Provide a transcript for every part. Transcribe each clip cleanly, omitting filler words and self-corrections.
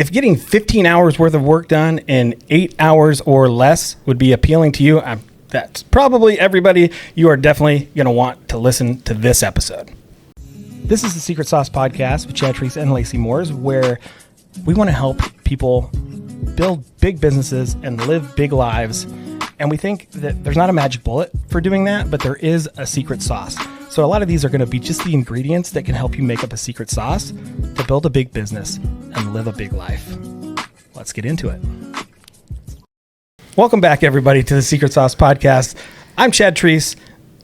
if getting 15 hours worth of work done in 8 hours or less would be appealing to you, that's probably everybody. You are definitely going to want to listen to this episode. This is the Secret Sauce Podcast with Chad Treese and Lacey Moores, where we want to help people build big businesses and live big lives. And we think that there's not a magic bullet for doing that, but there is a secret sauce. So a lot of these are going to be just the ingredients that can help you make up a secret sauce to build a big business and live a big life. Let's get into it. Welcome back, everybody, to the Secret Sauce Podcast. I'm Chad Treese,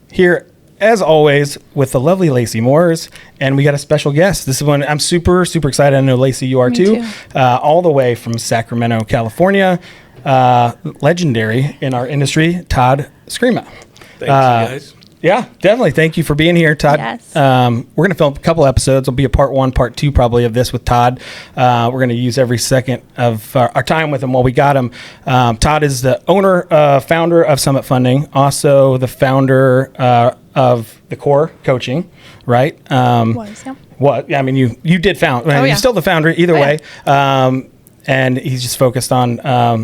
here as always with the lovely Lacey Moores, and we got a special guest. This is one I'm super excited. I know, Lacey, you are too. All the way from Sacramento, California. Legendary in our industry, Todd Scrima. Thanks, you guys. Yeah, definitely. Thank you for being here, Todd. Yes. We're going to film a couple episodes. It'll be a part 1, part 2 probably of this with Todd. We're going to use every second of our time with him while we got him. Todd is the owner, founder of Summit Funding, also the founder of the Core Coaching, right? What? Yeah, I mean, you did found. You're still the founder either way. Yeah. And he's just focused on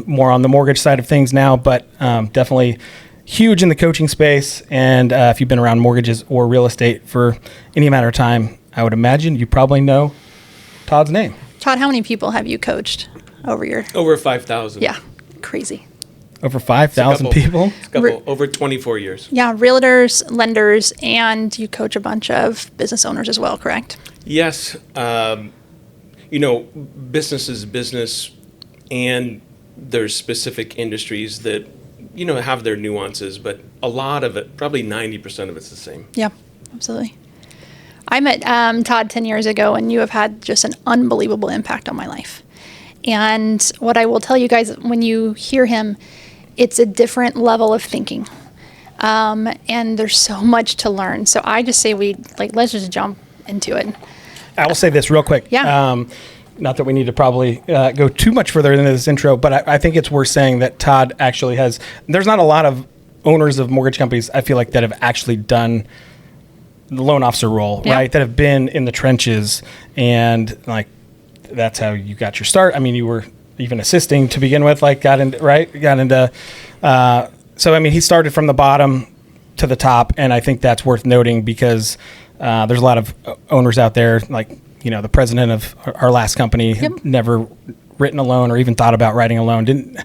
more on the mortgage side of things now, but definitely huge in the coaching space. And if you've been around mortgages or real estate for any amount of time, I would imagine you probably know Todd's name. Todd, how many people have you coached over 5,000. Yeah, crazy. Over 5,000 people? Over 24 years. Yeah, realtors, lenders, and you coach a bunch of business owners as well, correct? Yes. Business is business, and there's specific industries that, have their nuances, but a lot of it, probably 90% of it's the same. Yeah, absolutely. I met Todd 10 years ago, and you have had just an unbelievable impact on my life. And what I will tell you guys, when you hear him, it's a different level of thinking. And there's so much to learn. So I just say let's just jump into it. I will say this real quick. Yeah. Not that we need to probably go too much further into this intro, but I think it's worth saying that Todd actually there's not a lot of owners of mortgage companies, I feel like, that have actually done the loan officer role, right? That have been in the trenches, and that's how you got your start. I mean, you were even assisting to begin with, got into, so I mean, he started from the bottom to the top, and I think that's worth noting because there's a lot of owners out there, the president of our last company had never written a loan or even thought about writing a loan.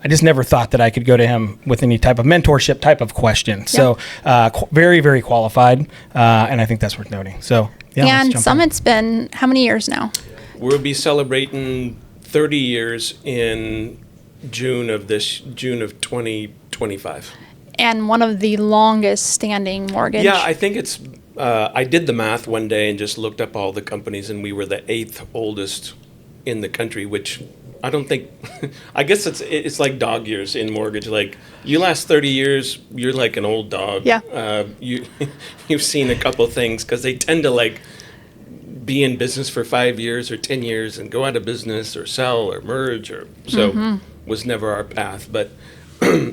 I just never thought that I could go to him with any type of mentorship type of question. So very, very qualified. And I think that's worth noting. So and Summit's been how many years now? We'll be celebrating 30 years in June of 2025. And one of the longest standing mortgage. Yeah, I think it's, I did the math one day and just looked up all the companies, and we were the 8th oldest in the country, which I don't think, I guess it's like dog years in mortgage. You last 30 years, you're like an old dog. Yeah. You've seen a couple things, because they tend to be in business for 5 years or 10 years and go out of business or sell or merge, was never our path. But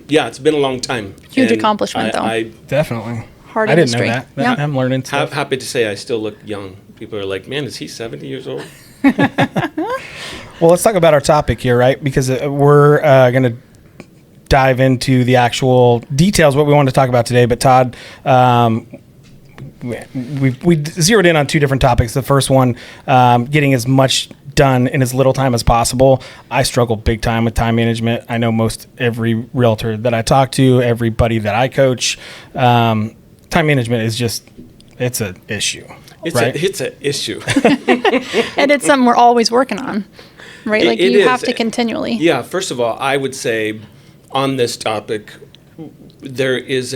yeah, it's been a long time. Huge accomplishment, though. I definitely. Hard I didn't industry. know that. I'm learning stuff. Happy to say I still look young. People are like, man, is he 70 years old? Well, let's talk about our topic here, right? Because we're going to dive into the actual details, what we want to talk about today. But Todd, we zeroed in on 2 different topics. The first one, getting as much done in as little time as possible. I struggle big time with time management. I know most every realtor that I talk to, everybody that I coach, time management is it's an issue. It's an issue. And it's something we're always working on, right? You have to continually. Yeah, first of all, I would say on this topic, there is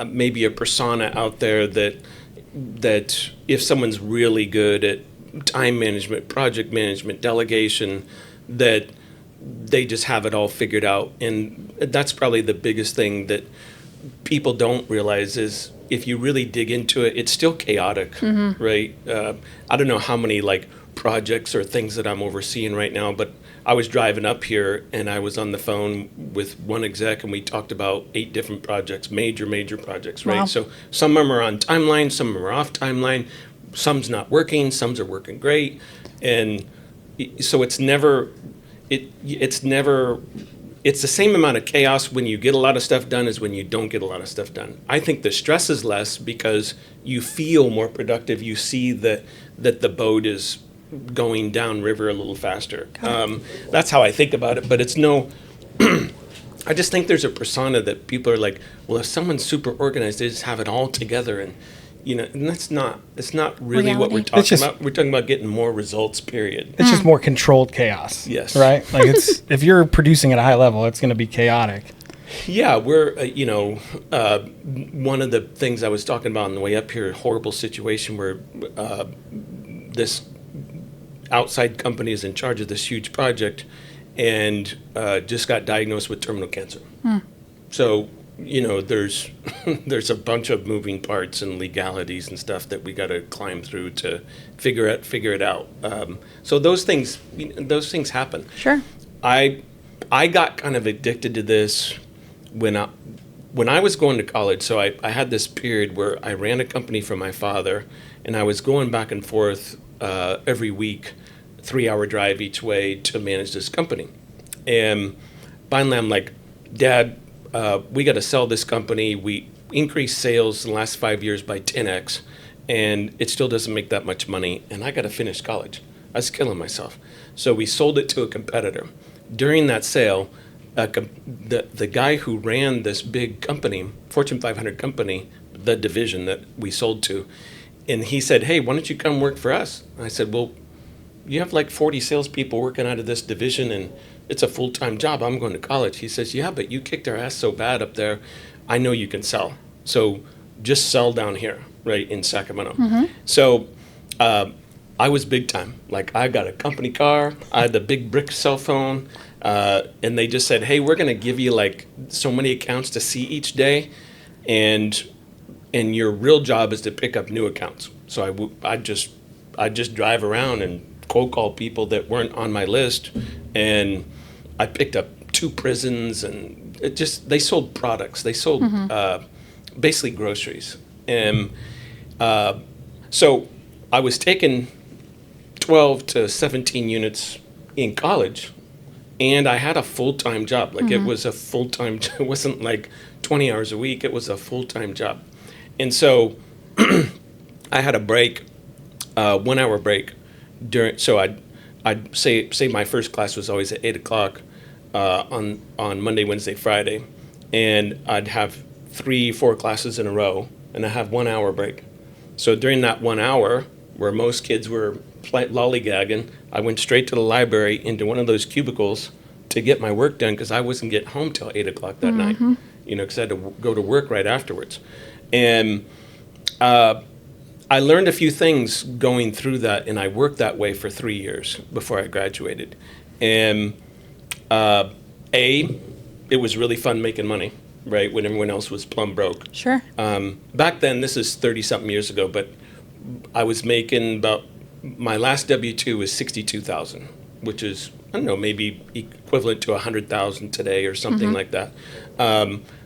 maybe a persona out there that if someone's really good at time management, project management, delegation, that they just have it all figured out. And that's probably the biggest thing that people don't realize is if you really dig into it, it's still chaotic, right? I don't know how many projects or things that I'm overseeing right now, but I was driving up here and I was on the phone with one exec and we talked about 8 different projects, major projects, right? Wow. So some of them are on timeline, some of them are off timeline, some's not working, some's are working great, and so it's never it's the same amount of chaos when you get a lot of stuff done as when you don't get a lot of stuff done. I think the stress is less because you feel more productive. You see that the boat is going downriver a little faster. That's how I think about it, but it's no. I just think there's a persona that people are like, well, if someone's super organized, they just have it all together, and and it's not really Reality. what we're talking about. We're talking about getting more results, period. It's just more controlled chaos. Yes. Right? Like it's if you're producing at a high level, it's going to be chaotic. Yeah, we're, one of the things I was talking about on the way up here, a horrible situation where this outside company is in charge of this huge project and just got diagnosed with terminal cancer. So, there's there's a bunch of moving parts and legalities and stuff that we got to climb through to figure it out. So those things happen. Sure. I got kind of addicted to this when I was going to college. So I had this period where I ran a company for my father, and I was going back and forth every week, 3-hour drive each way to manage this company. And finally, I'm like, Dad, we got to sell this company. We increased sales in the last 5 years by 10x, and it still doesn't make that much money, and I got to finish college. I was killing myself. So we sold it to a competitor. During that sale, the guy who ran this big company, Fortune 500 company, the division that we sold to, and he said, hey, why don't you come work for us? I said, well, you have like 40 salespeople working out of this division, and it's a full-time job. I'm going to college. He says, yeah, but you kicked our ass so bad up there. I know you can sell. So just sell down here, right, in Sacramento. So I was big time. Like, I got a company car. I had the big brick cell phone. And they just said, hey, we're going to give you like so many accounts to see each day. And your real job is to pick up new accounts. So I'd just drive around and cold call people that weren't on my list, and I picked up 2 prisons, and they sold products. They sold basically groceries. And so I was taking 12 to 17 units in college, and I had a full-time job. Like, it was a full-time, it wasn't like 20 hours a week. It was a full-time job. And so I had a break, 1 hour break so I'd say my first class was always at 8 o'clock on Monday, Wednesday, Friday, and I'd have 3-4 classes in a row, and I have 1 hour break. So during that 1 hour, where most kids were lollygagging, I went straight to the library into one of those cubicles to get my work done, because I wasn't getting home till 8 o'clock that night, because I had to go to work right afterwards. And I learned a few things going through that, and I worked that way for 3 years before I graduated. And it was really fun making money, right, when everyone else was plumb broke. Sure. Back then, this is 30-something years ago, but I was making about, my last W-2 was $62,000, which is, I don't know, maybe equivalent to $100,000 today or something like that.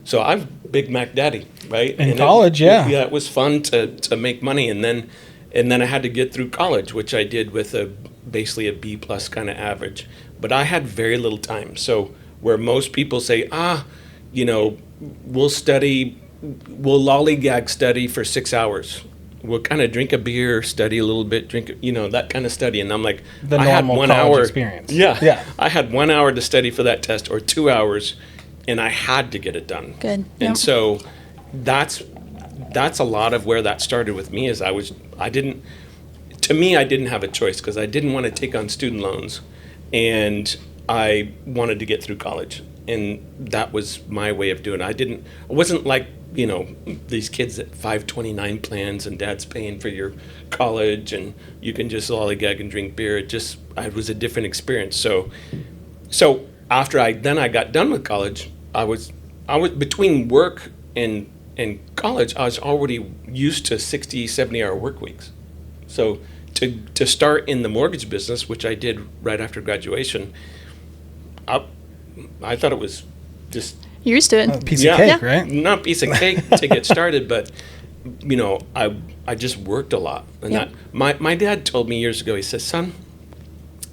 So I'm Big Mac Daddy, right? In college, yeah. Yeah, it was fun to make money, and then I had to get through college, which I did with basically a B+ kind of average. But I had very little time. So where most people say, we'll lollygag study for 6 hours. We'll kind of drink a beer, study a little bit, that kind of study. And I'm like, the I had normal 1 college hour experience. Yeah. I had 1 hour to study for that test, or 2 hours, and I had to get it done. Good. And so that's a lot of where that started with me. Is I didn't have a choice, because I didn't want to take on student loans, and I wanted to get through college, and that was my way of doing it. I wasn't like, these kids at 529 plans and dad's paying for your college and you can just lollygag and drink beer. It was a different experience. So after I got done with college, I was between work and college, I was already used to 60, 70-hour work weeks. So to start in the mortgage business, which I did right after graduation, I thought it was just... You're used to it. A piece of cake, right? Not a piece of cake to get started, but I just worked a lot. And Yep. my dad told me years ago, he says, son,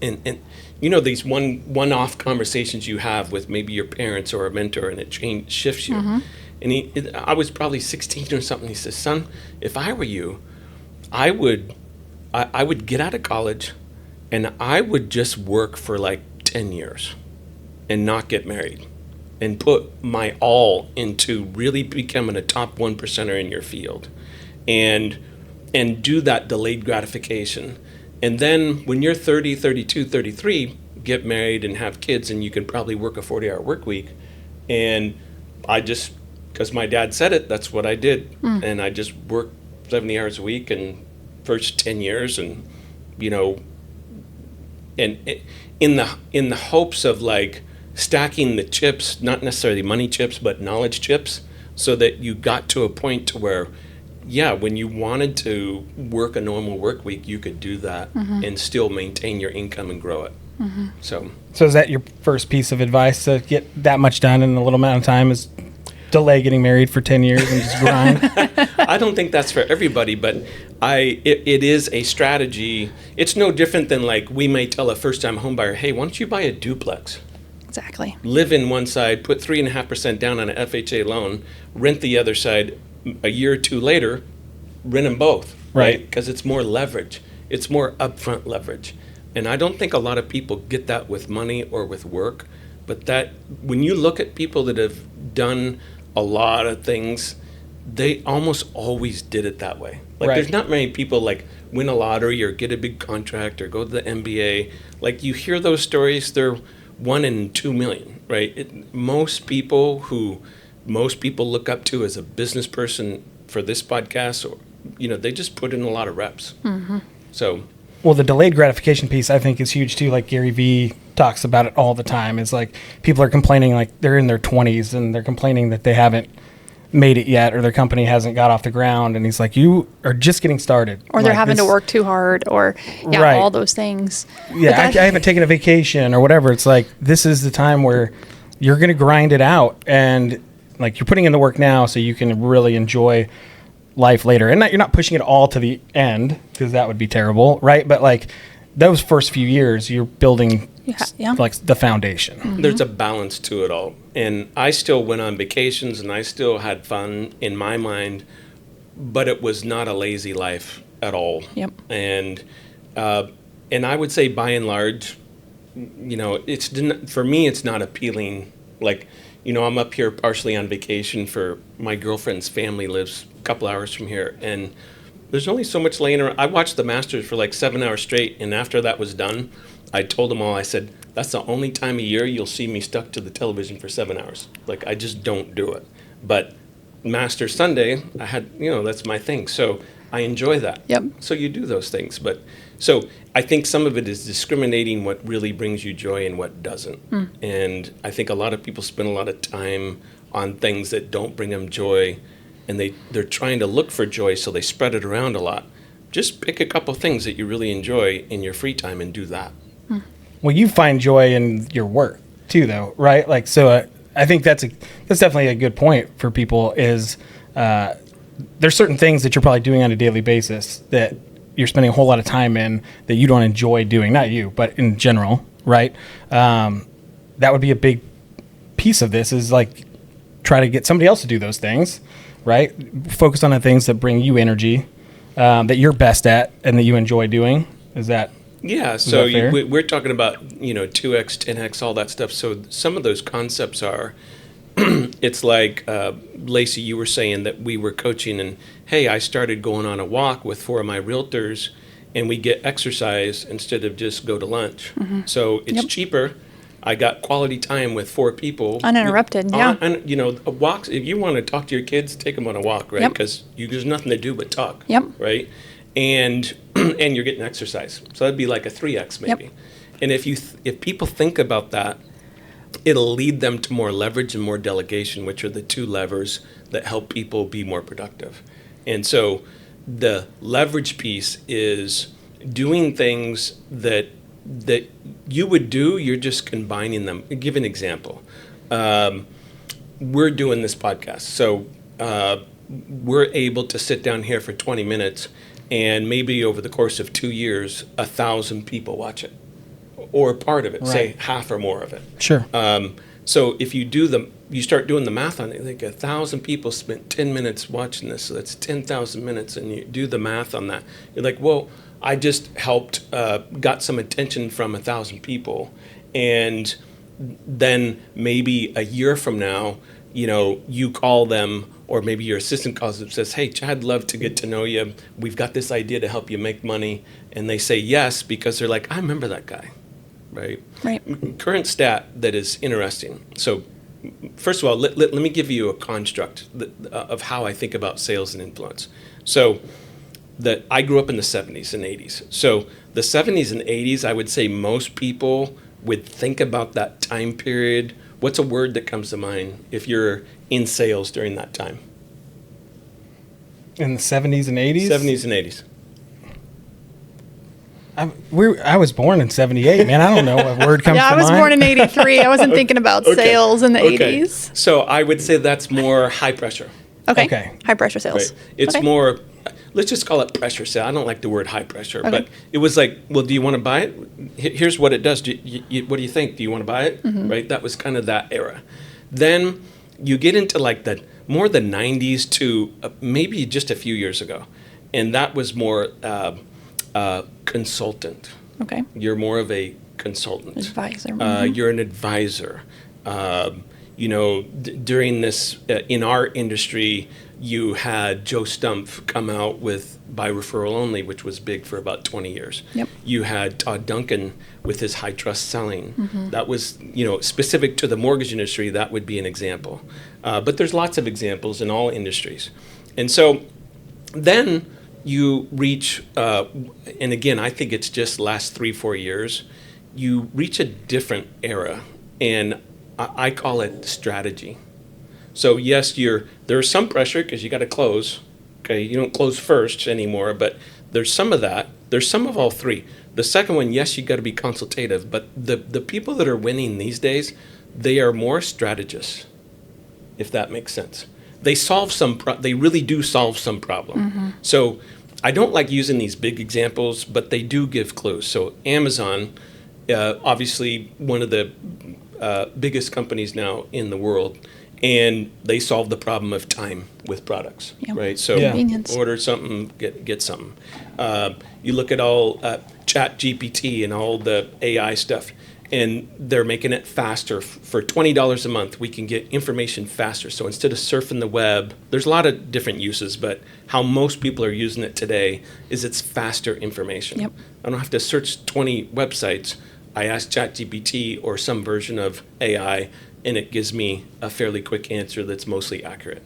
and these one-off conversations you have with maybe your parents or a mentor, and it shifts you. And I was probably 16 or something. He says, son, if I were you, I would get out of college and I would just work for like 10 years and not get married and put my all into really becoming a top 1%er in your field and do that delayed gratification. And then when you're 30, 32, 33, get married and have kids, and you can probably work a 40-hour work week. And I just, because my dad said it, that's what I did. And I just worked 70 hours a week and first 10 years, and in the hopes of like stacking the chips, not necessarily money chips, but knowledge chips, so that you got to a point to where, when you wanted to work a normal work week, you could do that and still maintain your income and grow it. So is that your first piece of advice, to get that much done in a little amount of time, is delay getting married for 10 years and just grind? I don't think that's for everybody, but it is a strategy. It's no different than like we may tell a first-time home buyer, hey, why don't you buy a duplex? Exactly. Live in one side, put 3.5% down on an FHA loan, rent the other side. A year or two later, rent them both, right? Because it's more leverage. It's more upfront leverage. And I don't think a lot of people get that with money or with work. But that when you look at people that have done a lot of things, they almost always did it that way. Like there's not many people like win a lottery or get a big contract or go to the NBA. Like you hear those stories, they're 1 in 2 million, right? Most people look up to as a business person for this podcast, or they just put in a lot of reps. So, well, the delayed gratification piece I think is huge too. Like Gary Vee talks about it all the time. It's like people are complaining, like they're in their 20s and they're complaining that they haven't made it yet, or their company hasn't got off the ground, and he's like, you are just getting started, or they're having to work too hard, or all those things. I haven't taken a vacation or whatever. It's like, this is the time where you're going to grind it out, and like you're putting in the work now so you can really enjoy life later. And you're not pushing it all to the end, because that would be terrible, right? But like those first few years, you're building like the foundation. There's a balance to it all. And I still went on vacations and I still had fun in my mind, but it was not a lazy life at all. And I would say by and large, for me, it's not appealing. Like, I'm up here partially on vacation for my girlfriend's family lives a couple hours from here, and there's only so much laying around. I watched the Masters for like 7 hours straight, and after that was done, I told them all, I said, that's the only time of year you'll see me stuck to the television for 7 hours. Like, I just don't do it. But Masters Sunday, I had, that's my thing. So I enjoy that. So you do those things. But so I think some of it is discriminating what really brings you joy and what doesn't. And I think a lot of people spend a lot of time on things that don't bring them joy, and they're trying to look for joy, so they spread it around a lot. Just pick a couple things that you really enjoy in your free time and do that. Well, you find joy in your work too, though, right? Like, so I think that's definitely a good point for people. Is there's certain things that you're probably doing on a daily basis that you're spending a whole lot of time in that you don't enjoy doing. Not you, but in general, right? That would be a big piece of this. Is like try to get somebody else to do those things, right? Focus on the things that bring you energy, that you're best at and that you enjoy doing. Is that? Yeah, so we're talking about, 2X, 10X, all that stuff. So some of those concepts are, it's like, Lacey, you were saying that we were coaching, and hey, I started going on a walk with 4 of my realtors, and we get exercise instead of just go to lunch. So it's cheaper. I got quality time with 4 people. Uninterrupted, And, walks, if you want to talk to your kids, take them on a walk, right? Because there's nothing to do but talk, right? And you're getting exercise. So that'd be like a 3X maybe. And if people think about that, it'll lead them to more leverage and more delegation, which are the 2 levers that help people be more productive. And so the leverage piece is doing things that you would do, you're just combining them. I'll give an example. We're doing this podcast. So we're able to sit down here for 20 minutes and maybe over the course of 2 years, 1,000 people watch it or part of it, say Right. half or more of it. Sure. So if you start doing the math on it, like 1,000 people spent 10 minutes watching this, so that's 10,000 minutes, and you do the math on that. You're like, well, I just helped, got some attention from 1,000 people, and then maybe a year from now, you call them, or maybe your assistant calls them and says, hey, Chad, love to get to know you. We've got this idea to help you make money. And they say yes because they're like, I remember that guy, right? Right. Current stat that is interesting. So first of all, let me give you a construct of how I think about sales and influence. So I grew up in the 70s and 80s. So the 70s and 80s, I would say most people would think about that time period. What's a word that comes to mind if you're in sales during that time? In the 70s and 80s? 70s and 80s. I was born in 78, man. I don't know what word comes to Yeah, mind. I was born in 83. I wasn't thinking about sales in the 80s. So I would say that's more high pressure. Okay. Okay. High pressure sales. Right? It's Okay. more, let's just call it pressure sale. I don't like the word high pressure, Okay. but it was like, well, do you want to buy it? Here's what it does. What do you think? Do you want to buy it? Mm-hmm. Right? That was kind of that era. Then you get into like the 90s to maybe just a few years ago. And that was more consultant. Okay. You're more of a consultant. Advisor. You're an advisor. During this, in our industry, you had Joe Stumpf come out with by referral only, which was big for about 20 years. Yep. You had Todd Duncan with his high trust selling. That was, specific to the mortgage industry, that would be an example. But there's lots of examples in all industries. And so then you reach, and again, I think it's just last 3-4 years, you reach a different era, and I call it strategy. So yes, there's some pressure because you got to close. Okay, you don't close first anymore, but there's some of that. There's some of all three. The second one, yes, you got to be consultative, but the people that are winning these days, they are more strategists, if that makes sense. They really do solve some problem. So I don't like using these big examples, but they do give clues. So Amazon, obviously one of the biggest companies now in the world, and they solve the problem of time with products, Yep. right? So Convenience. order something, get something. You look at all Chat GPT and all the AI stuff, and they're making it faster. For $20 a month, we can get information faster. So instead of surfing the web, there's a lot of different uses, but how most people are using it today is it's faster information. Yep. I don't have to search 20 websites. I ask ChatGPT or some version of AI, and it gives me a fairly quick answer that's mostly accurate.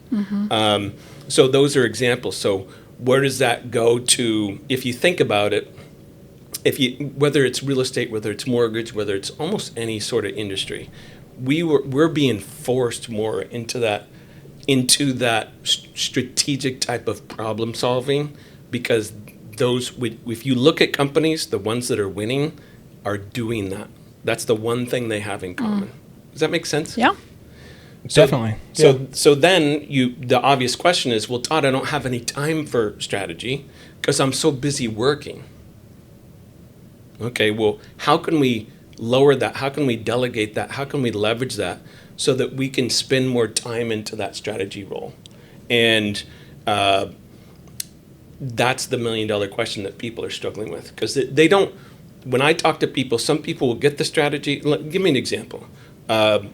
So those are examples. So where does that go to, if you think about it, whether it's real estate, whether it's mortgage, whether it's almost any sort of industry, we're being forced more into that strategic type of problem solving, because if you look at companies, the ones that are winning are doing that. That's the one thing they have in common. Does that make sense? Yeah. Definitely. So then the obvious question is, well, Todd, I don't have any time for strategy because I'm so busy working. Okay, well, how can we lower that? How can we delegate that? How can we leverage that so that we can spend more time into that strategy role? And that's the $1 million question that people are struggling with, because they don't. When I talk to people, some people will get the strategy. Give me an example. I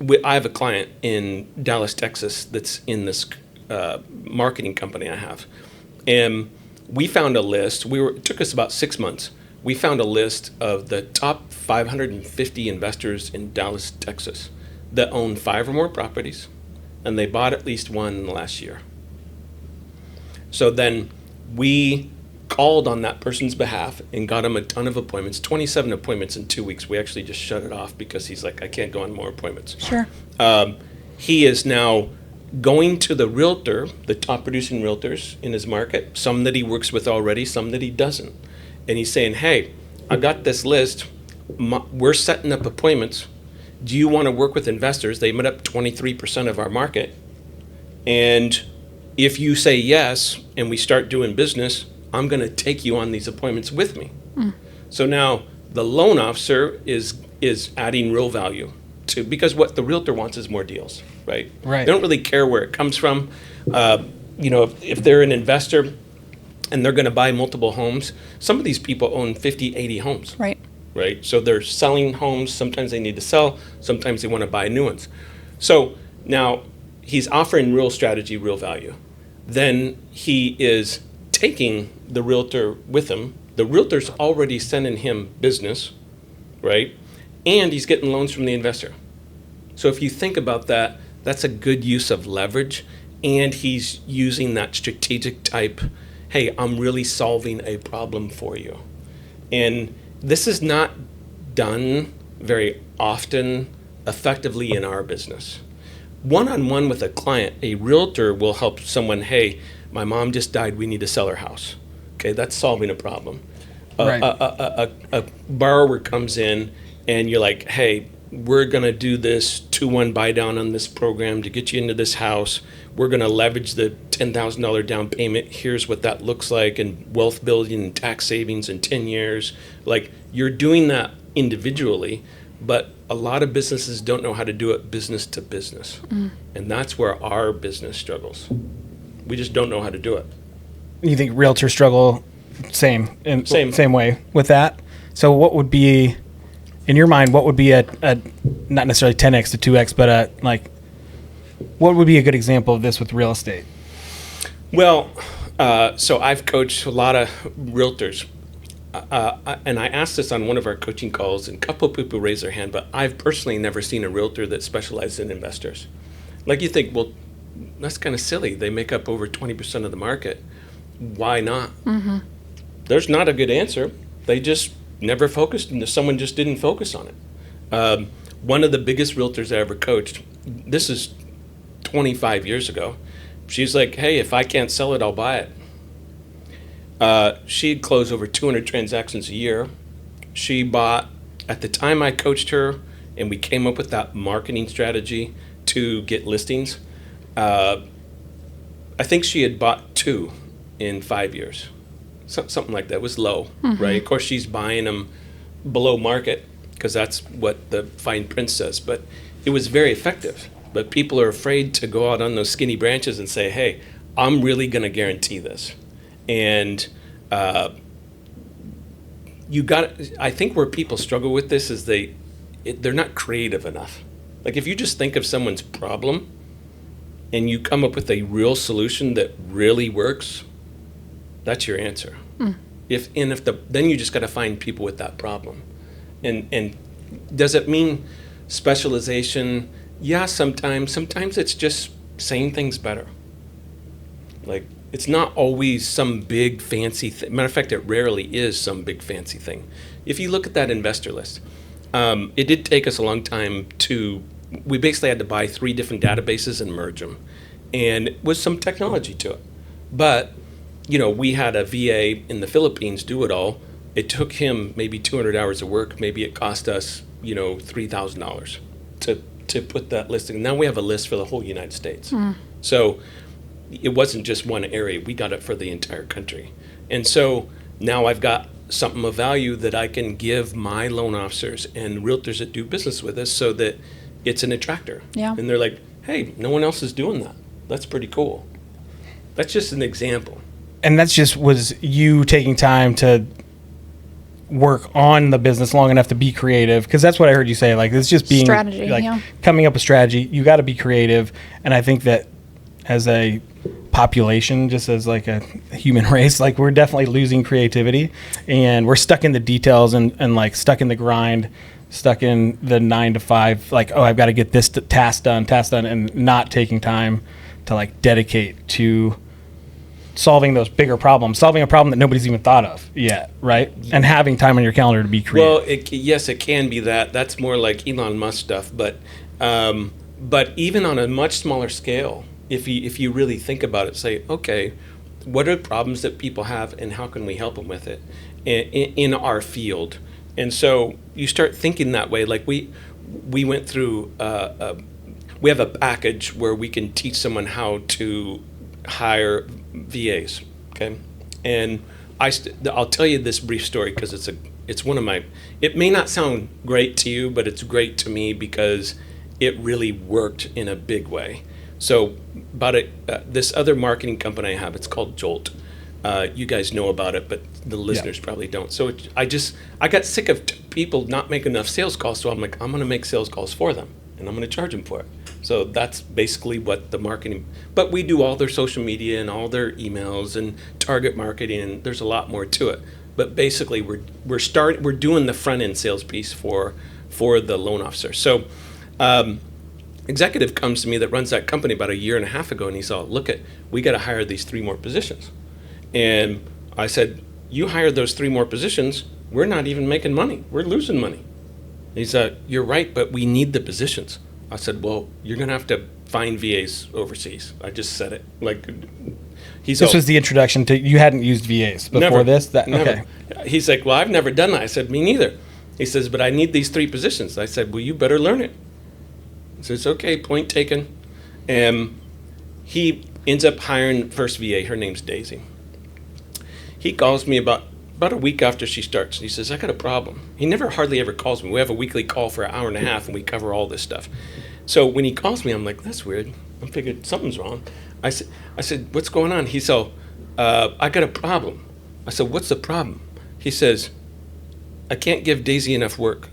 have a client in Dallas, Texas, that's in this marketing company I have. And we found a list. It took us about 6 months. We found a list of the top 550 investors in Dallas, Texas, that own 5 or more properties, and they bought at least one in the last year. So then we called on that person's behalf and got him a ton of appointments, 27 appointments in 2 weeks. We actually just shut it off because he's like, I can't go on more appointments. Sure. He is now going to the realtor, the top producing realtors in his market, some that he works with already, some that he doesn't. And he's saying, hey, I got this list. We're setting up appointments. Do you want to work with investors? They made up 23% of our market. And if you say yes and we start doing business, I'm going to take you on these appointments with me. So now the loan officer is adding real value to, because what the realtor wants is more deals, right? Right. They don't really care where it comes from. If they're an investor and they're going to buy multiple homes, some of these people own 50, 80 homes. Right. Right? So they're selling homes. Sometimes they need to sell. Sometimes they want to buy new ones. So now he's offering real strategy, real value. Then he is taking the realtor with him. The realtor's already sending him business, right? And he's getting loans from the investor. So if you think about that, that's a good use of leverage. And he's using that strategic type, hey, I'm really solving a problem for you. And this is not done very often effectively in our business. One-on-one with a client, a realtor will help someone, hey, my mom just died, we need to sell her house. Okay, that's solving a problem. Right. A borrower comes in and you're like, hey, we're gonna do this 2-1 buy down on this program to get you into this house. We're gonna leverage the $10,000 down payment. Here's what that looks like, and wealth building and tax savings in 10 years. Like, you're doing that individually, but a lot of businesses don't know how to do it business to business. And that's where our business struggles. We just don't know how to do it. You think realtors struggle same Same. way with that? So what would be, in your mind, what would be a not necessarily 10x to 2x, but what would be a good example of this with real estate? Well, so I've coached a lot of realtors, and I asked this on one of our coaching calls, and a couple of people raised their hand, but I've personally never seen a realtor that specializes in investors. Like, you think, well, that's kind of silly. They make up over 20% of the market. Why not? There's not a good answer. They just never focused, and someone just didn't focus on it. One of the biggest realtors I ever coached, this is 25 years ago, she's like, hey, if I can't sell it, I'll buy it. She'd close over 200 transactions a year. She bought, at the time I coached her and we came up with that marketing strategy to get listings, I think she had bought 2 in 5 years. Something like that. It was low, right? Of course, she's buying them below market because that's what the fine print says. But it was very effective. But people are afraid to go out on those skinny branches and say, hey, I'm really going to guarantee this. And I think where people struggle with this is they're not creative enough. Like, if you just think of someone's problem and you come up with a real solution that really works, that's your answer. Then you just got to find people with that problem. And does it mean specialization? Yeah, sometimes. Sometimes it's just saying things better. Like, it's not always some big fancy thing. Matter of fact, it rarely is some big fancy thing. If you look at that investor list, it did take us a long time we basically had to buy 3 different databases and merge them. And with some technology to it. But, we had a VA in the Philippines do it all. It took him maybe 200 hours of work. Maybe it cost us, $3,000 to put that listing. Now we have a list for the whole United States. So it wasn't just one area. We got it for the entire country. And so now I've got something of value that I can give my loan officers and realtors that do business with us so that it's an attractor. Yeah. And they're like, hey, no one else is doing that. That's pretty cool. That's just an example. And was you taking time to work on the business long enough to be creative? Because that's what I heard you say. Like, it's just being strategy, coming up with strategy. You got to be creative. And I think that as a population, just as like a human race, like, we're definitely losing creativity, and we're stuck in the details and like stuck in the grind, stuck in the 9 to 5. Like, oh, I've got to get this task done, and not taking time to like dedicate to solving those bigger problems, solving a problem that nobody's even thought of yet, right? And having time on your calendar to be creative. Well, yes, it can be that. That's more like Elon Musk stuff. But even on a much smaller scale, if you really think about it, say, okay, what are problems that people have and how can we help them with it in our field? And so you start thinking that way. Like, we went through, we have a package where we can teach someone how to hire VAs. Okay, and I'll tell you this brief story because it's one of my. It may not sound great to you, but it's great to me because it really worked in a big way. So about this other marketing company I have, it's called Jolt. You guys know about it, but the listeners probably don't. So I got sick of people not making enough sales calls, so I'm like, I'm going to make sales calls for them, and I'm going to charge them for it. So that's basically what the marketing, but we do all their social media and all their emails and target marketing, and there's a lot more to it. But basically, we're doing the front end sales piece for the loan officer. So executive comes to me that runs that company about a year and a half ago, and he saw, we got to hire these 3 more positions. And I said, you hired those 3 more positions, we're not even making money. We're losing money. He said, you're right, but we need the positions. I said, well, you're going to have to find VAs overseas. I just said it. This was the introduction to, you hadn't used VAs before never, this? Never. Okay. He's like, well, I've never done that. I said, me neither. He says, but I need these 3 positions. I said, well, you better learn it. He says, okay, point taken. And he ends up hiring first VA. Her name's Daisy. He calls me about a week after she starts. He says, I got a problem. He never hardly ever calls me. We have a weekly call for an hour and a half, and we cover all this stuff. So when he calls me, I'm like, that's weird. I figured something's wrong. I said, what's going on? He said, I got a problem. I said, what's the problem? He says, I can't give Daisy enough work.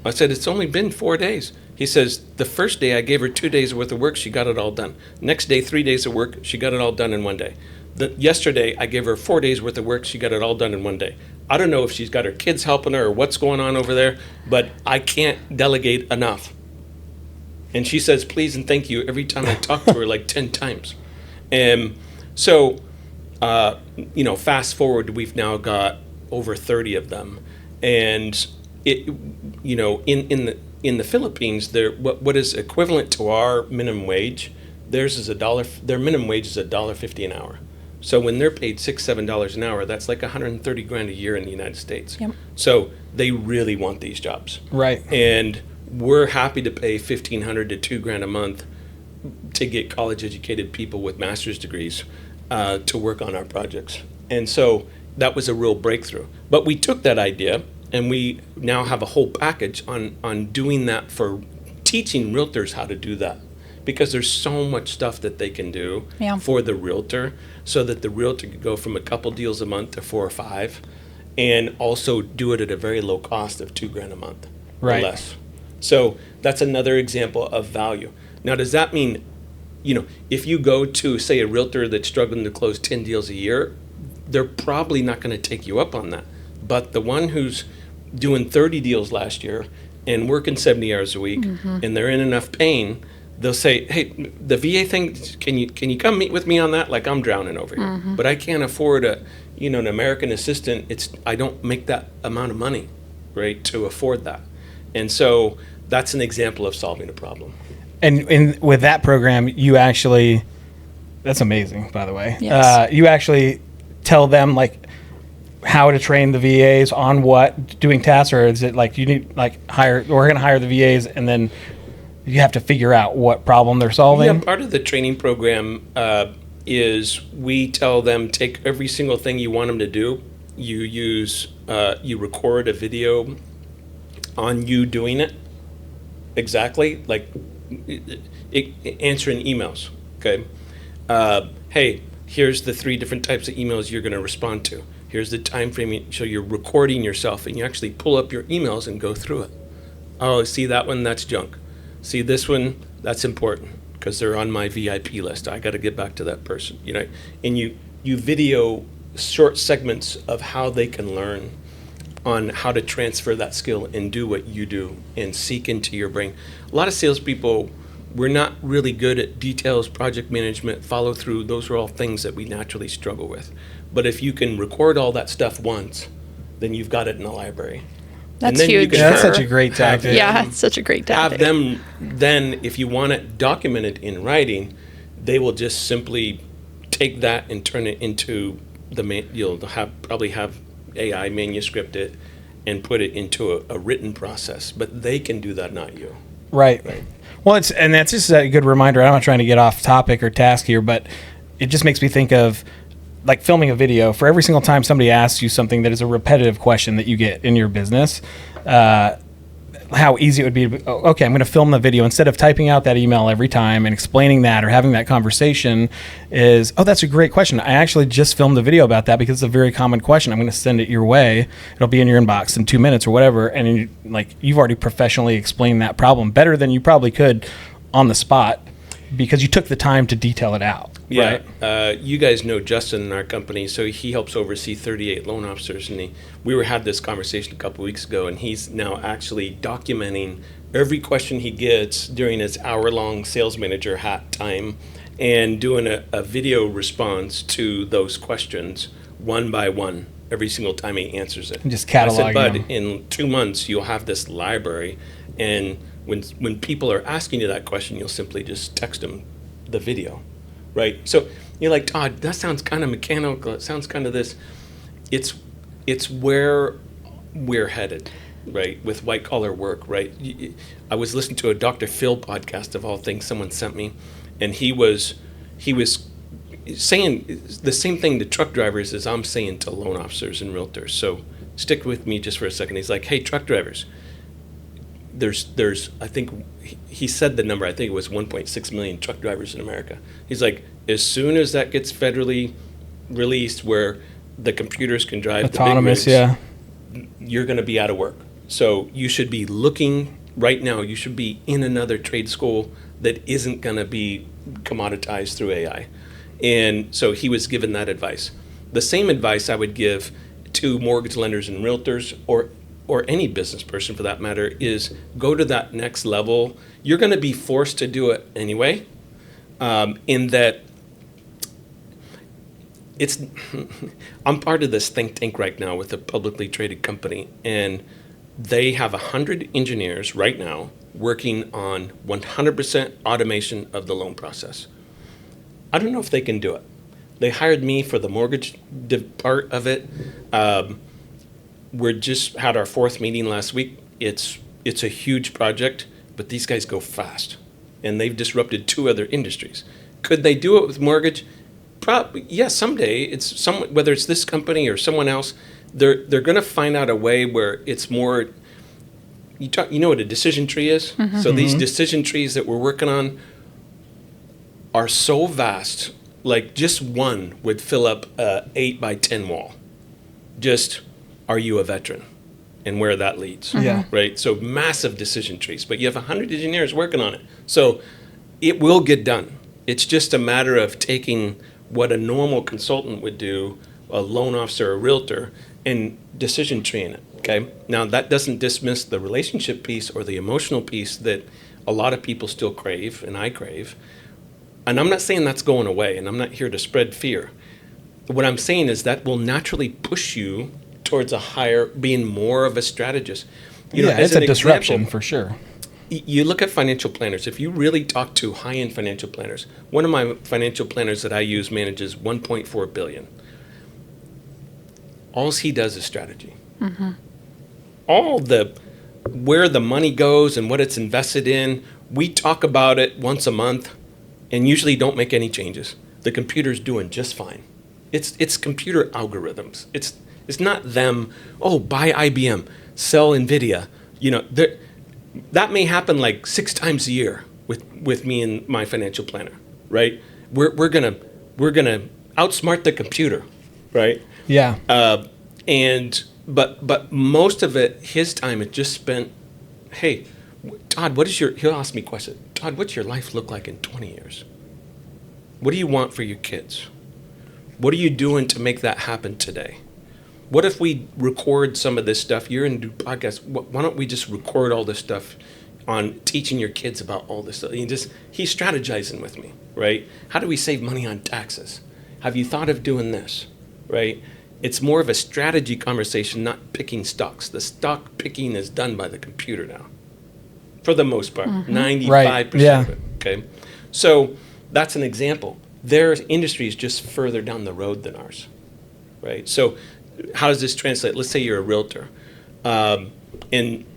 I said, it's only been 4 days. He says, the first day I gave her 2 days worth of work, she got it all done. Next day, 3 days of work, she got it all done in 1 day. Yesterday, I gave her 4 days worth of work, she got it all done in 1 day. I don't know if she's got her kids helping her or what's going on over there, but I can't delegate enough. And she says, please and thank you every time I talk to her, like 10 times. And so, fast forward, we've now got over 30 of them. And in the Philippines, what is equivalent to our minimum wage, their minimum wage is $1.50 an hour. So when they're paid $6-7 an hour, that's like $130,000 a year in the United States. Yep. So they really want these jobs. Right. And we're happy to pay $1,500 to $2,000 a month to get college-educated people with master's degrees to work on our projects. And so that was a real breakthrough. But we took that idea, and we now have a whole package on doing that, for teaching realtors how to do that. Because there's so much stuff that they can do for the realtor, so that the realtor could go from a couple deals a month to 4 or 5, and also do it at a very low cost of $2,000 a month or less. So that's another example of value. Now, does that mean, if you go to, say, a realtor that's struggling to close 10 deals a year, they're probably not going to take you up on that. But the one who's doing 30 deals last year and working 70 hours a week, and they're in enough pain, they'll say, hey, the VA thing, can you come meet with me on that? Like, I'm drowning over here. But I can't afford an American assistant. I don't make that amount of money, right, to afford that. And so that's an example of solving a problem. And with that program, you actually, that's amazing, by the way. Yes. You actually tell them, like, how to train the VAs on what, doing tasks, or is it like you need, like, we're going to hire the VAs, and then you have to figure out what problem they're solving? Yeah, part of the training program is we tell them, take every single thing you want them to do. You record a video on you doing it exactly, like answering emails. Okay, hey, here's the 3 different types of emails you're going to respond to. Here's the time frame. So you're recording yourself, and you actually pull up your emails and go through it. Oh, see that one? That's junk. See this one? That's important because they're on my VIP list. I got to get back to that person. And you video short segments of how they can learn on how to transfer that skill and do what you do and seek into your brain. A lot of salespeople, we're not really good at details, project management, follow through. Those are all things that we naturally struggle with. But if you can record all that stuff once, then you've got it in the library. That's then huge. That's such a great tactic. Yeah, it's such a great tactic. Have them then, if you want it documented in writing, they will just simply take that and turn it into you'll probably have AI manuscript it and put it into a written process. But they can do that, not you. Right. Well, that's just a good reminder. I'm not trying to get off topic or task here, but it just makes me think of like filming a video. For every single time somebody asks you something that is a repetitive question that you get in your business, how easy it would be to, okay, I'm going to film the video instead of typing out that email every time and explaining that or having that conversation is, oh, that's a great question. I actually just filmed a video about that because it's a very common question. I'm going to send it your way. It'll be in your inbox in 2 minutes or whatever. And you've already professionally explained that problem better than you probably could on the spot because you took the time to detail it out. Yeah, right? You guys know Justin in our company, so he helps oversee 38 loan officers, and we had this conversation a couple weeks ago, and he's now actually documenting every question he gets during his hour-long sales manager hat time, and doing a video response to those questions one by one every single time he answers it. And just cataloging I said, Bud, them. in 2 months you'll have this library, and when people are asking you that question, you'll simply just text them the video. Right, so you're like, Todd, that sounds kind of mechanical. It sounds kind of this. It's where we're headed, right? With white collar work, right? I was listening to a Dr. Phil podcast of all things. Someone sent me, and he was saying the same thing to truck drivers as I'm saying to loan officers and realtors. So stick with me just for a second. He's like, hey, truck drivers. There's I think he said the number, I think it was 1.6 million truck drivers in America. He's like, as soon as that gets federally released where the computers can drive autonomous, the big rigs, you're going to be out of work. So you should be looking right now, you should be in another trade school that isn't going to be commoditized through AI. And so he was given that advice. The same advice I would give to mortgage lenders and realtors or any business person for that matter is go to that next level. You're going to be forced to do it anyway, in that I'm part of this think tank right now with a publicly traded company, and they have 100 engineers right now working on 100% automation of the loan process. I don't know if they can do it. They hired me for the mortgage part of it. We just had our 4th meeting last week. It's a huge project, but these guys go fast, and they've disrupted 2 other industries. Could they do it with mortgage? Probably, yes. Someday, whether it's this company or someone else, they're going to find out a way where it's more. You know what a decision tree is? Mm-hmm. So these decision trees that we're working on are so vast. Like just one would fill up a 8 by 10 wall. Just. Are you a veteran? And where that leads. Yeah. Right? So massive decision trees, but you have 100 engineers working on it. So it will get done. It's just a matter of taking what a normal consultant would do, a loan officer, a realtor, and decision treeing it. Okay? Now that doesn't dismiss the relationship piece or the emotional piece that a lot of people still crave, and I crave. And I'm not saying that's going away, and I'm not here to spread fear. What I'm saying is that will naturally push you towards a higher, being more of a strategist. It's a disruption for sure. You look at financial planners. If you really talk to high-end financial planners, one of my financial planners that I use manages $1.4 billion. All he does is strategy. Mm-hmm. All where the money goes and what it's invested in, we talk about it once a month, and usually don't make any changes. The computer's doing just fine. It's computer algorithms. It's not them, buy IBM, sell NVIDIA. That may happen like 6 times a year with me and my financial planner, right? We're gonna outsmart the computer, right? Yeah. But most of it, his time is just spent, hey, Todd, he'll ask me a question. Todd, what's your life look like in 20 years? What do you want for your kids? What are you doing to make that happen today? What if we record some of this stuff? You're in podcasts. Why don't we just record all this stuff on teaching your kids about all this stuff? He's strategizing with me, right? How do we save money on taxes? Have you thought of doing this, right? It's more of a strategy conversation, not picking stocks. The stock picking is done by the computer now, for the most part, 95% of it, okay? So that's an example. Their industry is just further down the road than ours, right? So how does this translate? Let's say you're a realtor, and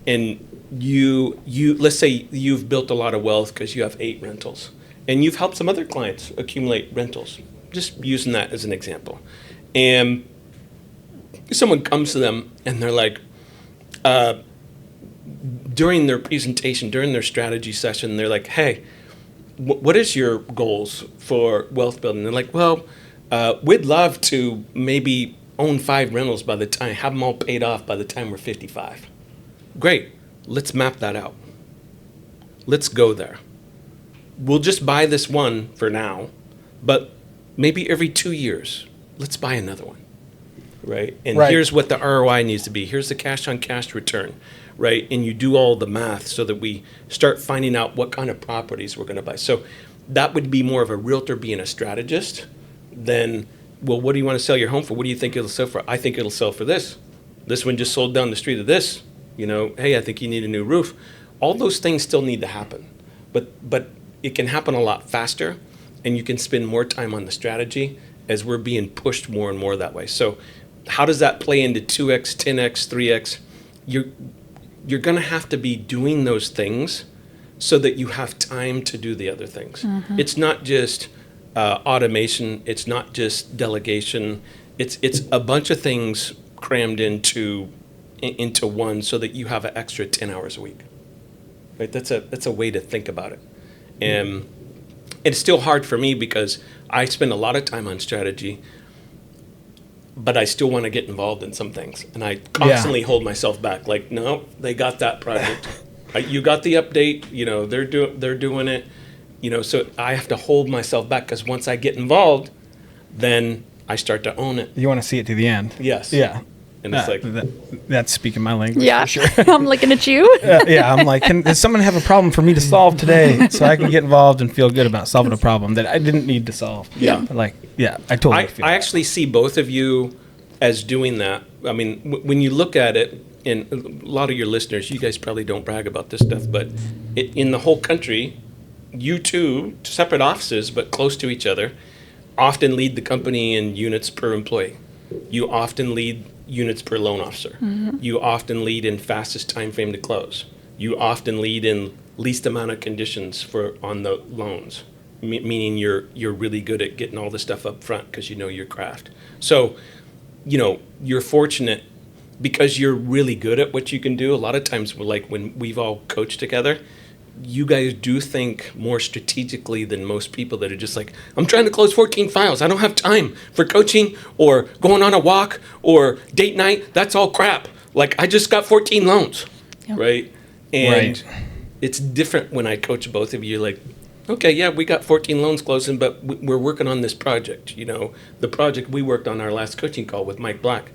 you let's say you've built a lot of wealth because you have 8 rentals, and you've helped some other clients accumulate rentals. just using that as an example. And someone comes to them and they're like, during their presentation, during their strategy session, they're like, hey, what is your goals for wealth building? They're like, well, we'd love to maybe own 5 rentals by the time, have them all paid off by the time we're 55. Great. Let's map that out. Let's go there. We'll just buy this one for now, but maybe every 2 years, let's buy another one, right? And here's what the ROI needs to be. Here's the cash on cash return, right? And you do all the math so that we start finding out what kind of properties we're going to buy. So that would be more of a realtor being a strategist than, well, what do you want to sell your home for? What do you think it'll sell for? I think it'll sell for this. This one just sold down the street of this. Hey, I think you need a new roof. All those things still need to happen. But it can happen a lot faster, and you can spend more time on the strategy as we're being pushed more and more that way. So how does that play into 2X, 10X, 3X? You're going to have to be doing those things so that you have time to do the other things. Mm-hmm. It's not just automation. It's not just delegation. It's a bunch of things crammed into one so that you have an extra 10 hours a week. Right? That's a way to think about it. And it's still hard for me because I spend a lot of time on strategy, but I still want to get involved in some things. And I constantly hold myself back. Like, no, they got that project. You got the update. They're doing it. So I have to hold myself back because once I get involved, then I start to own it. You want to see it to the end. Yes. Yeah. And it's like that's speaking my language. Yeah, for sure. I'm looking at you. I'm like, does someone have a problem for me to solve today so I can get involved and feel good about solving a problem that I didn't need to solve? Yeah. I totally feel I that. actually see both of you as doing that. I mean, when you look at it, and a lot of your listeners, you guys probably don't brag about this stuff, but in the whole country, you two, separate offices but close to each other, often lead the company in units per employee. You often lead units per loan officer. Mm-hmm. You often lead in fastest time frame to close. You often lead in least amount of conditions on the loans, meaning you're really good at getting all the stuff up front because you know your craft. So, you're fortunate because you're really good at what you can do. A lot of times, when we've all coached together, you guys do think more strategically than most people that are just like, I'm trying to close 14 files. I don't have time for coaching or going on a walk or date night. That's all crap. Like, I just got 14 loans, right? And it's different when I coach both of you. Like, okay, yeah, we got 14 loans closing, but we're working on this project. The project we worked on our last coaching call with Mike Black,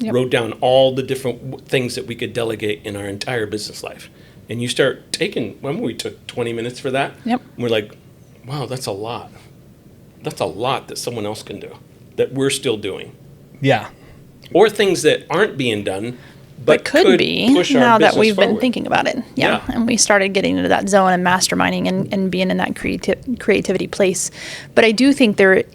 wrote down all the different things that we could delegate in our entire business life. And you start taking, we took 20 minutes for that. Yep. And we're like, wow, that's a lot. That's a lot that someone else can do, that we're still doing. Yeah. Or things that aren't being done, but could be now that we've been thinking about it. Yeah. And we started getting into that zone and masterminding and being in that creativity place. But I do think Chad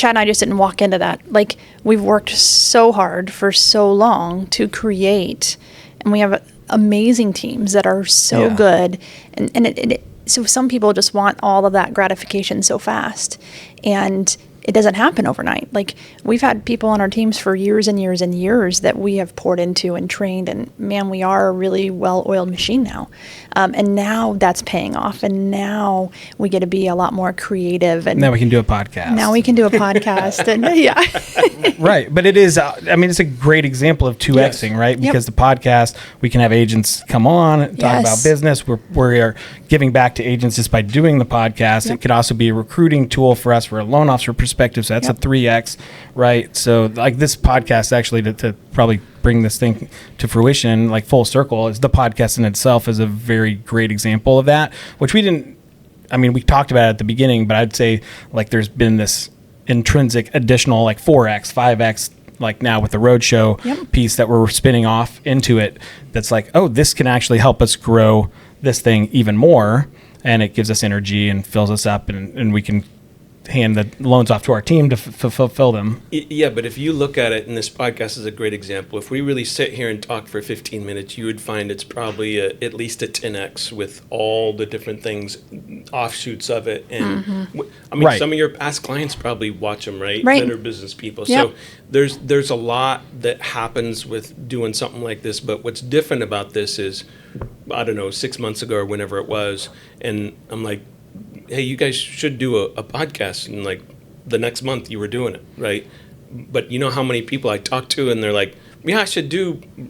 and I just didn't walk into that. Like, we've worked so hard for so long to create, and we have amazing teams that are so good. And so some people just want all of that gratification so fast. And it doesn't happen overnight. Like, we've had people on our teams for years and years and years that we have poured into and trained, and man, we are a really well-oiled machine now. And now that's paying off, and now we get to be a lot more creative. And now we can do a podcast. And Right, but it is. It's a great example of 2Xing, right? Because the podcast, we can have agents come on and talk about business. We're giving back to agents just by doing the podcast. It could also be a recruiting tool for us for a loan officer perspective. So that's a 3X, right? So like this podcast, actually, to probably bring this thing to fruition, like full circle, is the podcast in itself is a very great example of that, which we talked about it at the beginning, but I'd say like there's been this intrinsic additional like 4X, 5X, like now with the roadshow piece that we're spinning off into it. That's like, oh, this can actually help us grow this thing even more. And it gives us energy and fills us up, and we can hand the loans off to our team to fulfill them. Yeah, but if you look at it, and this podcast is a great example, if we really sit here and talk for 15 minutes, you would find it's probably at least a 10x with all the different things, offshoots of it. And I mean, Right. some of your past clients probably watch them, right? Right. That are business people. Yep. So there's a lot that happens with doing something like this. But what's different about this is, I don't know, 6 months ago or whenever it was, and I'm like, hey, you guys should do a podcast. And like the next month you were doing it, right? But you know how many people I talk to and they're like, yeah, I should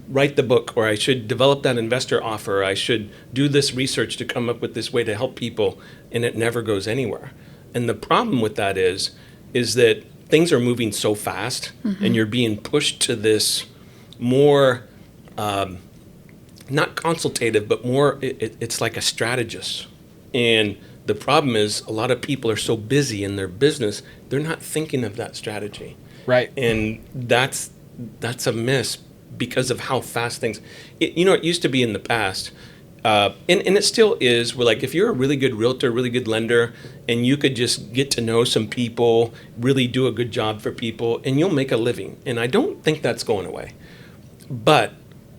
write the book, or I should develop that investor offer, or I should do this research to come up with this way to help people, and it never goes anywhere. And the problem with that is that things are moving so fast, and you're being pushed to this more, not consultative, but more, it's like a strategist. And the problem is a lot of people are so busy in their business, they're not thinking of that strategy. Right. And that's a miss because of how fast things, it used to be in the past, and it still is, where like if you're a really good realtor, really good lender, and you could just get to know some people, really do a good job for people, and you'll make a living. And I don't think that's going away. But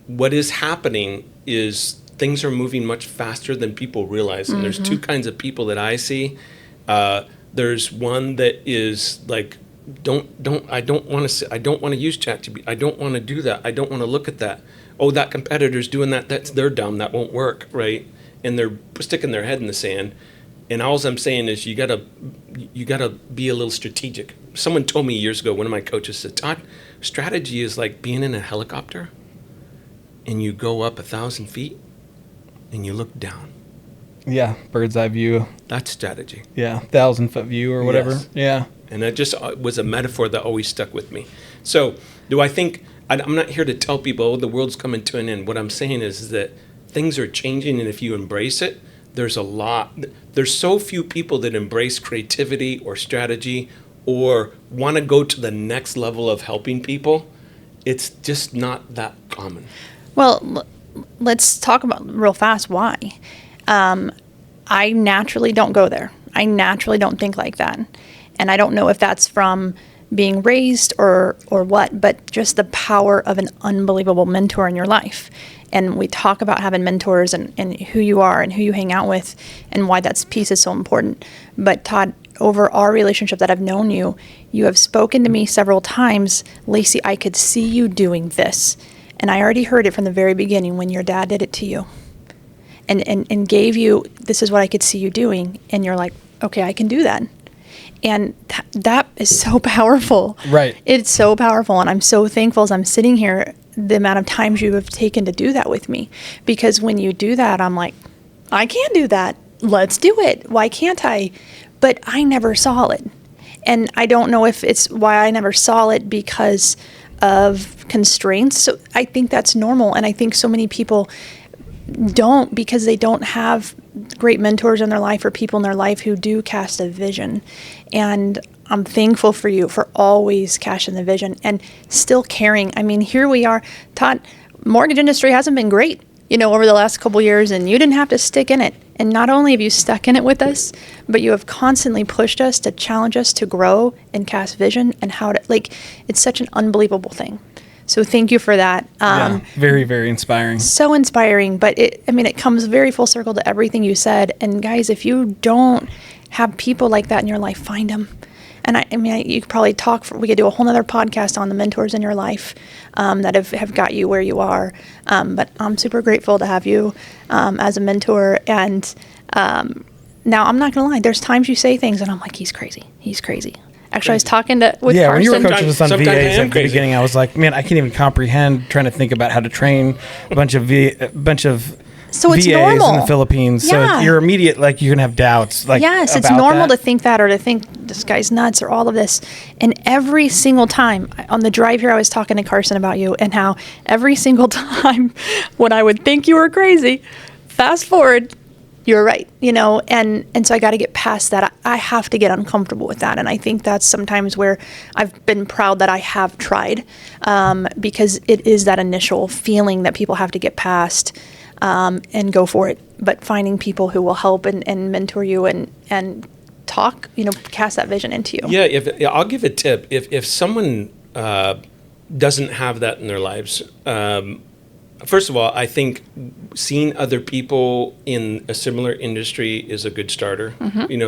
what is happening is things are moving much faster than people realize. And there's two kinds of people that I see. There's one that is like, I don't want to use ChatGPT. I don't want to do that. I don't want to look at that. Oh, that competitor's doing that. They're dumb. That won't work, right? And they're sticking their head in the sand. And all I'm saying is you gotta be a little strategic. Someone told me years ago, one of my coaches said, Todd, strategy is like being in a helicopter and you go up 1,000 feet and you look down. Yeah, bird's eye view. That's strategy. Yeah, 1,000-foot view or whatever. Yes. Yeah. And that just was a metaphor that always stuck with me. So do I think, I'm not here to tell people, oh, the world's coming to an end. What I'm saying is that things are changing, and if you embrace it, there's so few people that embrace creativity or strategy or want to go to the next level of helping people. It's just not that common. Well, let's talk about real fast why. I naturally don't go there. I naturally don't think like that. And I don't know if that's from being raised or what, but just the power of an unbelievable mentor in your life. And we talk about having mentors and who you are and who you hang out with and why that piece is so important. But Todd, over our relationship that I've known you, you have spoken to me several times, Lacey, I could see you doing this. And I already heard it from the very beginning when your dad did it to you and gave you, this is what I could see you doing. And you're like, okay, I can do that. And that is so powerful. Right. It's so powerful. And I'm so thankful as I'm sitting here, the amount of times you have taken to do that with me. Because when you do that, I'm like, I can do that. Let's do it. Why can't I? But I never saw it. And I don't know if it's why I never saw it because of constraints. So I think that's normal. And I think so many people don't, because they don't have great mentors in their life or people in their life who do cast a vision. And I'm thankful for you for always casting the vision and still caring. I mean, here we are. Todd, mortgage industry hasn't been great, over the last couple years, and you didn't have to stick in it. And not only have you stuck in it with us, but you have constantly pushed us to challenge us to grow and cast vision and how to, it's such an unbelievable thing. So thank you for that. Yeah, very, very inspiring. So inspiring, but it comes very full circle to everything you said. And guys, if you don't have people like that in your life, find them. And you could probably we could do a whole nother podcast on the mentors in your life that have got you where you are. But I'm super grateful to have you as a mentor. And now I'm not going to lie, there's times you say things and I'm like, he's crazy. Actually, I was talking with Carson. When you were coaching us on Sometimes I VAs am at the beginning, I was like, man, I can't even comprehend trying to think about how to train a bunch of So it's VAs normal in the Philippines. Yeah. So you're immediate, you're going to have doubts. Yes, it's about normal that. to think that or to think this guy's nuts or all of this. And every single time on the drive here, I was talking to Carson about you and how every single time when I would think you were crazy, fast forward, you were right, and so I got to get past that. I have to get uncomfortable with that. And I think that's sometimes where I've been proud that I have tried because it is that initial feeling that people have to get past and go for it. But finding people who will help and mentor you and cast that vision into you. Yeah, I'll give a tip. If someone doesn't have that in their lives, first of all, I think seeing other people in a similar industry is a good starter.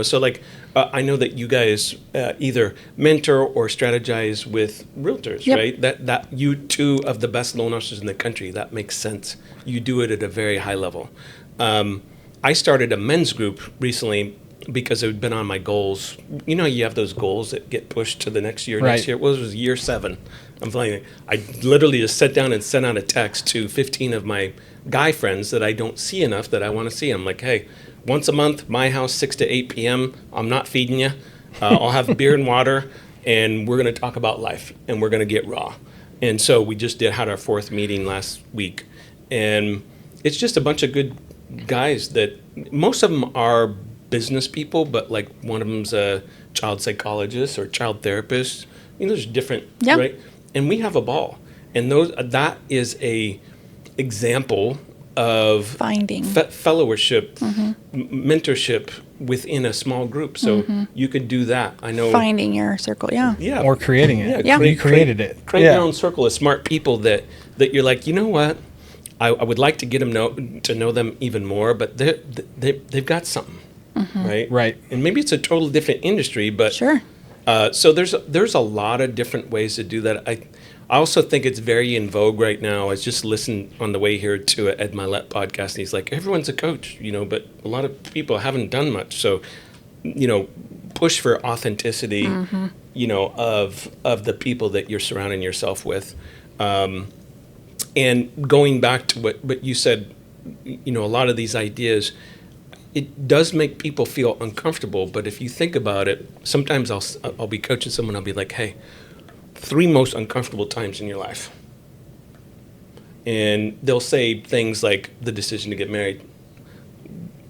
So like I know that you guys either mentor or strategize with realtors, right? That you two of the best loan officers in the country. That makes sense. You do it at a very high level. I started a men's group recently because it had been on my goals. You have those goals that get pushed to the next year. Right. Next year, well, it was year 7. I'm flying. I literally just sat down and sent out a text to 15 of my guy friends that I don't see enough that I want to see. I'm like, hey, once a month, my house, 6 to 8 p.m. I'm not feeding you. I'll have beer and water, and we're going to talk about life, and we're going to get raw. And so we just had our 4th meeting last week, and it's just a bunch of good guys that most of them are business people, but like one of them's a child psychologist or child therapist. There's different, right? And we have a ball, and that is a example of finding fellowship, mentorship within a small group. So you could do that. I know finding your circle, or creating it. You created it. Create your own circle of smart people that you're like, you know what? I would like to get them to know them even more, but they've got something, right? Right. And maybe it's a totally different industry, but sure. So there's a lot of different ways to do that. I also think it's very in vogue right now. I just listened on the way here to an Ed Milet podcast, and he's like, everyone's a coach, but a lot of people haven't done much. So, push for authenticity, of the people that you're surrounding yourself with. And going back to what you said, a lot of these ideas, it does make people feel uncomfortable. But if you think about it, sometimes I'll be coaching someone. I'll be like, hey, 3 most uncomfortable times in your life. And they'll say things like the decision to get married,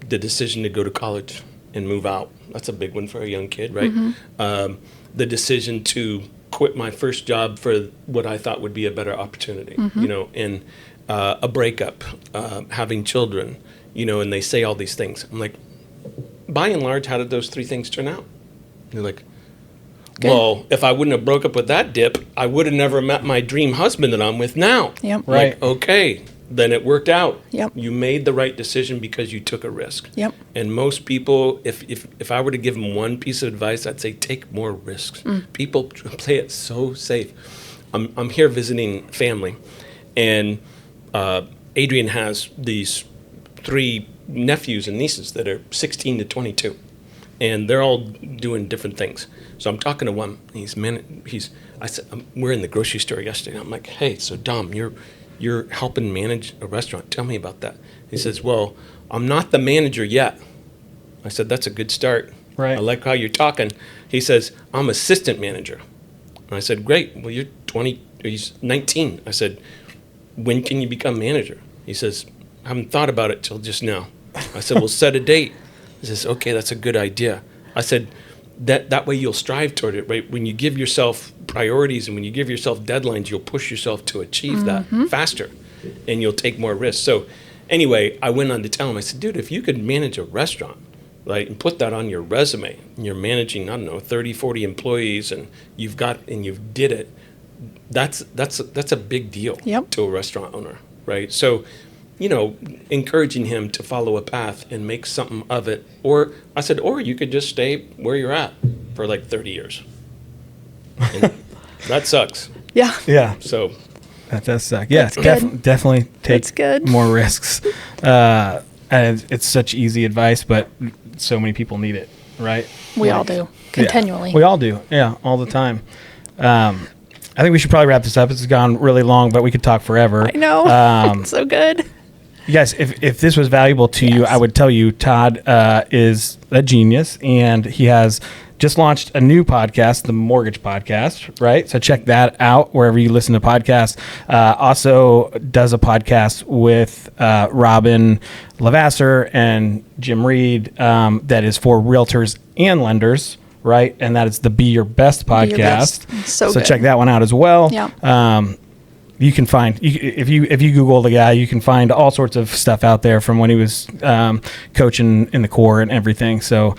the decision to go to college and move out. That's a big one for a young kid, right? The decision to quit my first job for what I thought would be a better opportunity, and a breakup, having children, and they say all these things. I'm like, by and large, how did those 3 things turn out? They're like, good. Well, if I wouldn't have broke up with that dip, I would have never met my dream husband that I'm with now. Yep. Right. Like, okay, then it worked out. Yep. You made the right decision because you took a risk. Yep. And most people, if I were to give them one piece of advice, I'd say take more risks. People play it so safe. I'm here visiting family, and Adrian has these 3 nephews and nieces that are 16 to 22, and they're all doing different things. So I'm talking to one. I said, we're in the grocery store yesterday. I'm like, hey, so Dom, you're helping manage a restaurant. Tell me about that. He says, well, I'm not the manager yet. I said, that's a good start. Right. I like how you're talking. He says, I'm assistant manager. And I said, great. Well, you're 20. He's 19. I said, when can you become manager? He says, I haven't thought about it till just now. I said, well, set a date. He says, okay, that's a good idea. I said, that way you'll strive toward it, right? When you give yourself priorities and when you give yourself deadlines, you'll push yourself to achieve that faster, and you'll take more risks. So anyway, I went on to tell him, I said, dude, if you could manage a restaurant, right, and put that on your resume, and you're managing, 30, 40 employees, and you did it, that's a big deal to a restaurant owner, right? So, encouraging him to follow a path and make something of it. Or I said, or you could just stay where you're at for like 30 years. And that sucks. Yeah. Yeah. So that does suck. Yeah. Definitely take good. more risks. And it's such easy advice, but so many people need it, right? We all do. Continually. Yeah, we all do. Yeah. All the time. I think we should probably wrap this up. It's gone really long, but we could talk forever. I know. It's so good. You guys, if this was valuable to you, I would tell you Todd is a genius, and he has just launched a new podcast, the Mortgage Podcast, right? So check that out wherever you listen to podcasts. Also does a podcast with Robin Lavasser and Jim Reed that is for realtors and lenders, right? And that is the Be Your Best podcast. So good. Check that one out as well. Yeah. You can find if you Google the guy, you can find all sorts of stuff out there from when he was coaching in the Corps and everything. So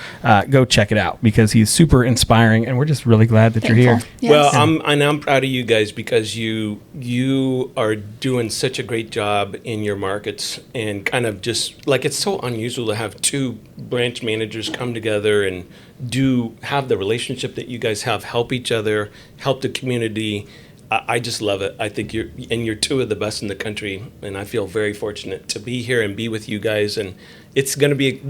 go check it out because he's super inspiring, and we're just really glad that you're here. Yes. Well, I'm proud of you guys because you are doing such a great job in your markets, and kind of just like it's so unusual to have two branch managers come together and have the relationship that you guys have, help each other, help the community. I just love it. I think you're two of the best in the country, and I feel very fortunate to be here and be with you guys. And it's going to be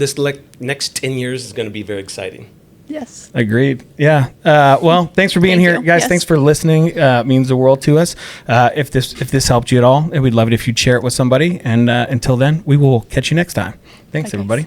next 10 years is going to be very exciting. Yes. Agreed. Yeah. Well, thanks for being here, guys. Yes. Thanks for listening. It means the world to us. If this helped you at all, we'd love it if you'd share it with somebody. And until then, we will catch you next time. Thanks, everybody.